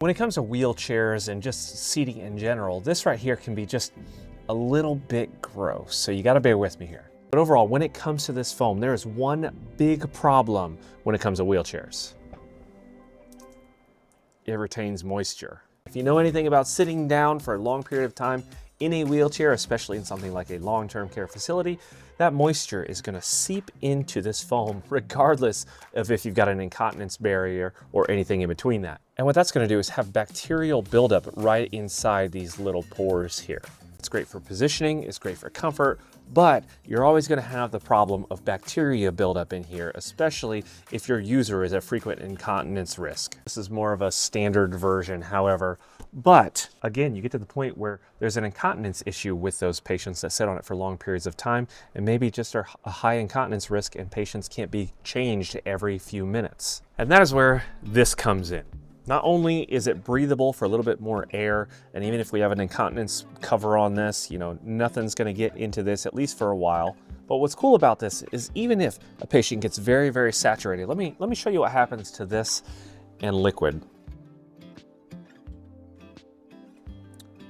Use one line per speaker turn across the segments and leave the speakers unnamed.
When it comes to wheelchairs and just seating in general, this right here can be just a little bit gross, so you gotta bear with me here. But overall, when it comes to this foam, there is one big problem when it comes to wheelchairs. It retains moisture. If you know anything about sitting down for a long period of time in a wheelchair, especially in something like a long-term care facility, that moisture is gonna seep into this foam regardless of if you've got an incontinence barrier or anything in between that. And what that's gonna do is have bacterial buildup right inside these little pores here. It's great for positioning, it's great for comfort, but you're always gonna have the problem of bacteria buildup in here, especially if your user is at frequent incontinence risk. This is more of a standard version, however, but again, you get to the point where there's an incontinence issue with those patients that sit on it for long periods of time and maybe just are a high incontinence risk and patients can't be changed every few minutes. And that is where this comes in. Not only is it breathable for a little bit more air, and even if we have an incontinence cover on this, nothing's gonna get into this, at least for a while. But what's cool about this is even if a patient gets very, very saturated, let me show you what happens to this and liquid.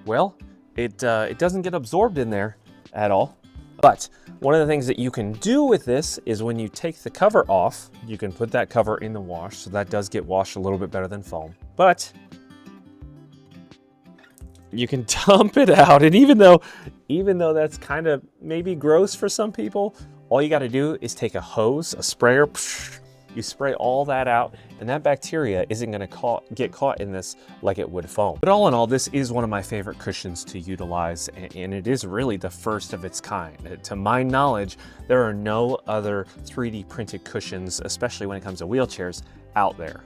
Well, it doesn't get absorbed in there at all. But one of the things that you can do with this is when you take the cover off, you can put that cover in the wash, so that does get washed a little bit better than foam. But you can dump it out, and even though that's kind of maybe gross for some people, all you got to do is take a hose, a sprayer, you spray all that out, and that bacteria isn't going to get caught in this like it would foam. But all in all, this is one of my favorite cushions to utilize, and it is really the first of its kind. To my knowledge, there are no other 3D printed cushions, especially when it comes to wheelchairs, out there.